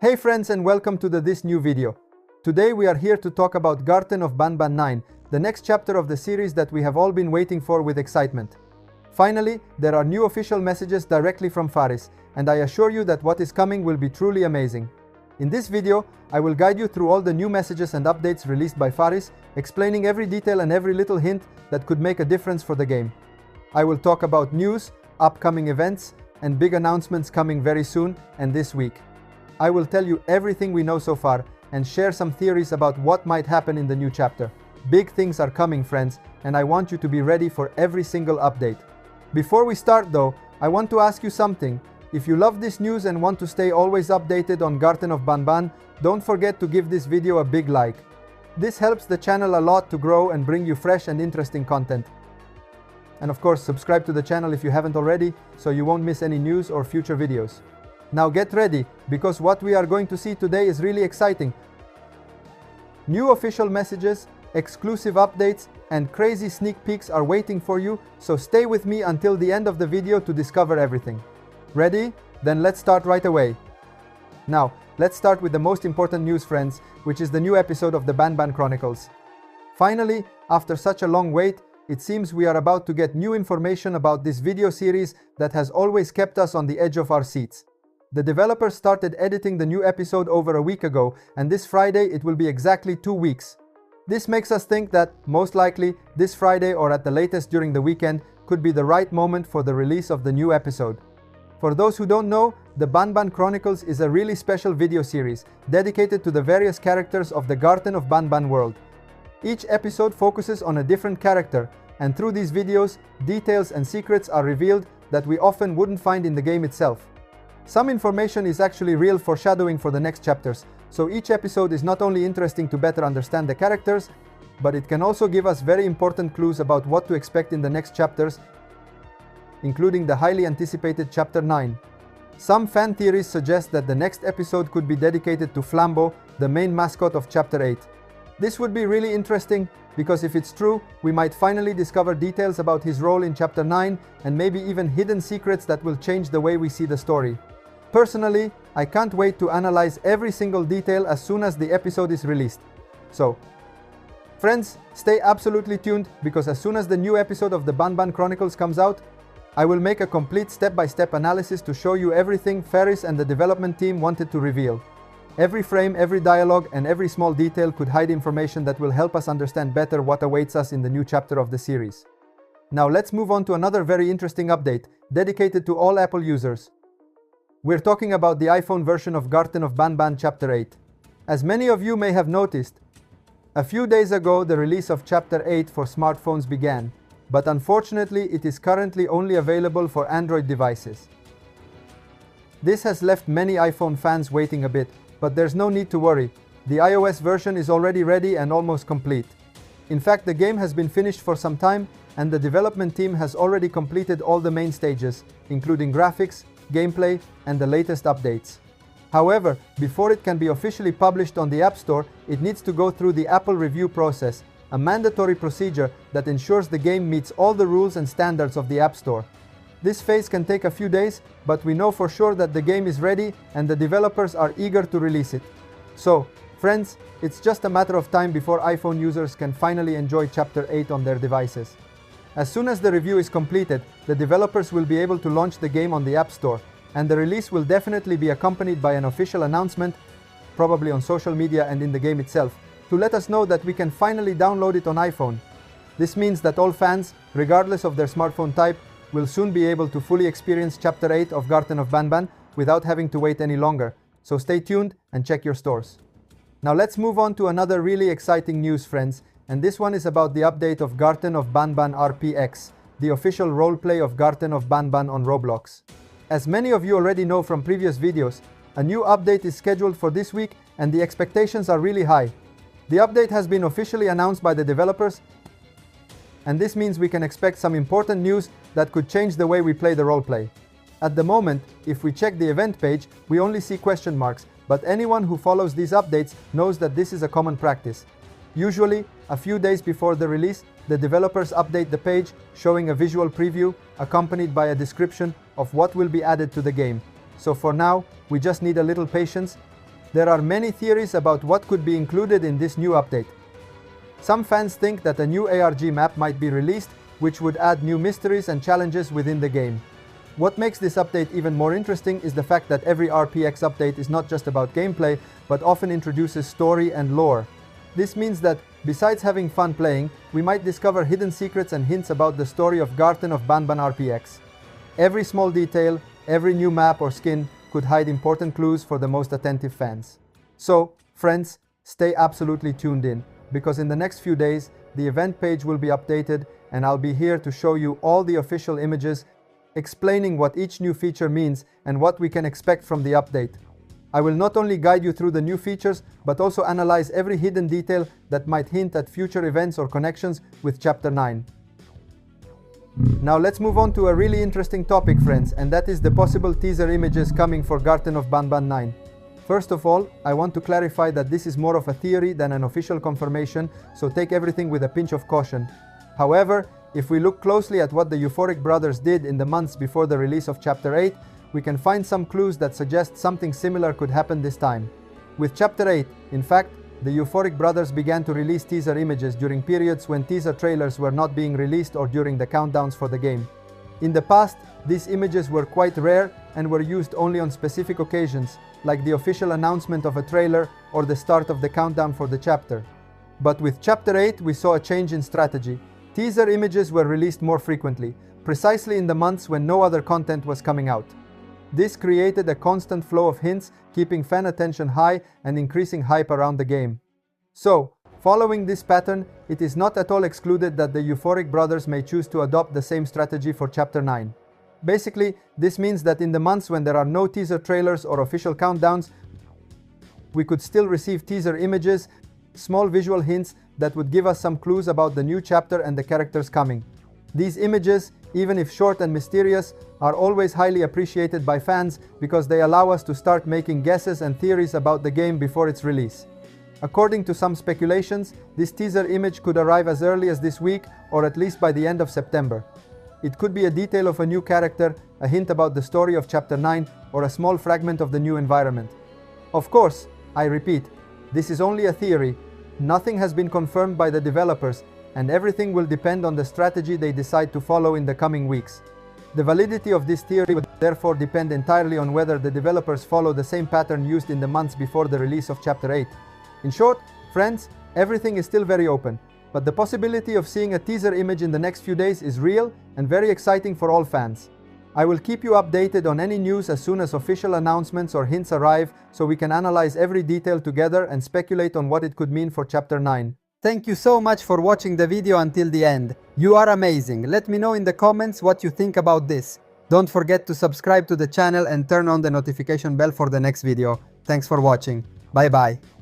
Hey friends, and welcome to this new video. Today we are here to talk about Garten of Banban 9, the next chapter of the series that we have all been waiting for with excitement. Finally, there are new official messages directly from Faris, and I assure you that what is coming will be truly amazing. In this video, I will guide you through all the new messages and updates released by Faris, explaining every detail and every little hint that could make a difference for the game. I will talk about news, upcoming events, and big announcements coming very soon and this week. I will tell you everything we know so far and share some theories about what might happen in the new chapter. Big things are coming, friends, and I want you to be ready for every single update. Before we start though, I want to ask you something. If you love this news and want to stay always updated on Garten of Banban, don't forget to give this video a big like. This helps the channel a lot to grow and bring you fresh and interesting content. And of course, subscribe to the channel if you haven't already, so you won't miss any news or future videos. Now get ready, because what we are going to see today is really exciting. New official messages, exclusive updates, and crazy sneak peeks are waiting for you, so stay with me until the end of the video to discover everything. Ready? Then let's start right away. Now, let's start with the most important news, friends, which is the new episode of the Banban Chronicles. Finally, after such a long wait, it seems we are about to get new information about this video series that has always kept us on the edge of our seats. The developers started editing the new episode over a week ago, and this Friday it will be exactly 2 weeks. This makes us think that, most likely, this Friday or at the latest during the weekend could be the right moment for the release of the new episode. For those who don't know, the Banban Chronicles is a really special video series dedicated to the various characters of the Garten of Banban world. Each episode focuses on a different character, and through these videos, details and secrets are revealed that we often wouldn't find in the game itself. Some information is actually real foreshadowing for the next chapters, so each episode is not only interesting to better understand the characters, but it can also give us very important clues about what to expect in the next chapters, including the highly anticipated Chapter 9. Some fan theories suggest that the next episode could be dedicated to Flambeau, the main mascot of Chapter 8. This would be really interesting, because if it's true, we might finally discover details about his role in Chapter 9 and maybe even hidden secrets that will change the way we see the story. Personally, I can't wait to analyze every single detail as soon as the episode is released. So, friends, stay absolutely tuned, because as soon as the new episode of the Banban Chronicles comes out, I will make a complete step-by-step analysis to show you everything Faris and the development team wanted to reveal. Every frame, every dialogue, and every small detail could hide information that will help us understand better what awaits us in the new chapter of the series. Now let's move on to another very interesting update, dedicated to all Apple users. We're talking about the iPhone version of Garten of Banban Chapter 8. As many of you may have noticed, a few days ago the release of Chapter 8 for smartphones began, but unfortunately it is currently only available for Android devices. This has left many iPhone fans waiting a bit, but there's no need to worry. The iOS version is already ready and almost complete. In fact, the game has been finished for some time, and the development team has already completed all the main stages, including graphics, gameplay, and the latest updates. However, before it can be officially published on the App Store, it needs to go through the Apple review process, a mandatory procedure that ensures the game meets all the rules and standards of the App Store. This phase can take a few days, but we know for sure that the game is ready and the developers are eager to release it. So, friends, it's just a matter of time before iPhone users can finally enjoy Chapter 8 on their devices. As soon as the review is completed, the developers will be able to launch the game on the App Store, and the release will definitely be accompanied by an official announcement, probably on social media and in the game itself, to let us know that we can finally download it on iPhone. This means that all fans, regardless of their smartphone type, will soon be able to fully experience Chapter 8 of Garten of Banban without having to wait any longer, so stay tuned and check your stores. Now let's move on to another really exciting news, friends, and this one is about the update of Garten of Banban RPX, the official roleplay of Garten of Banban on Roblox. As many of you already know from previous videos, a new update is scheduled for this week and the expectations are really high. The update has been officially announced by the developers, and this means we can expect some important news that could change the way we play the roleplay. At the moment, if we check the event page, we only see question marks, but anyone who follows these updates knows that this is a common practice. Usually, a few days before the release, the developers update the page, showing a visual preview, accompanied by a description of what will be added to the game. So for now, we just need a little patience, There are many theories about what could be included in this new update. Some fans think that a new ARG map might be released, which would add new mysteries and challenges within the game. What makes this update even more interesting is the fact that every RPX update is not just about gameplay, but often introduces story and lore. This means that, besides having fun playing, we might discover hidden secrets and hints about the story of Garten of Banban RPX. Every small detail, every new map or skin could hide important clues for the most attentive fans. So, friends, stay absolutely tuned in, because in the next few days, the event page will be updated and I'll be here to show you all the official images, explaining what each new feature means and what we can expect from the update. I will not only guide you through the new features, but also analyze every hidden detail that might hint at future events or connections with Chapter 9. Now let's move on to a really interesting topic, friends, and that is the possible teaser images coming for Garten of Banban 9. First of all, I want to clarify that this is more of a theory than an official confirmation, so take everything with a pinch of caution. However, if we look closely at what the Euphoric brothers did in the months before the release of Chapter 8, we can find some clues that suggest something similar could happen this time. With Chapter 8, in fact, the Euphoric brothers began to release teaser images during periods when teaser trailers were not being released or during the countdowns for the game. In the past, these images were quite rare and were used only on specific occasions, like the official announcement of a trailer or the start of the countdown for the chapter. But with Chapter 8, we saw a change in strategy. Teaser images were released more frequently, precisely in the months when no other content was coming out. This created a constant flow of hints, keeping fan attention high and increasing hype around the game. So, following this pattern, it is not at all excluded that the Euphoric brothers may choose to adopt the same strategy for Chapter 9. Basically, this means that in the months when there are no teaser trailers or official countdowns, we could still receive teaser images, small visual hints that would give us some clues about the new chapter and the characters coming. These images, even if short and mysterious, are always highly appreciated by fans because they allow us to start making guesses and theories about the game before its release. According to some speculations, this teaser image could arrive as early as this week or at least by the end of September. It could be a detail of a new character, a hint about the story of Chapter 9, or a small fragment of the new environment. Of course, I repeat, this is only a theory. Nothing has been confirmed by the developers, and everything will depend on the strategy they decide to follow in the coming weeks. The validity of this theory would therefore depend entirely on whether the developers follow the same pattern used in the months before the release of Chapter 8. In short, friends, everything is still very open, but the possibility of seeing a teaser image in the next few days is real and very exciting for all fans. I will keep you updated on any news as soon as official announcements or hints arrive, so we can analyze every detail together and speculate on what it could mean for Chapter 9. Thank you so much for watching the video until the end. You are amazing. Let me know in the comments what you think about this. Don't forget to subscribe to the channel and turn on the notification bell for the next video. Thanks for watching. Bye bye.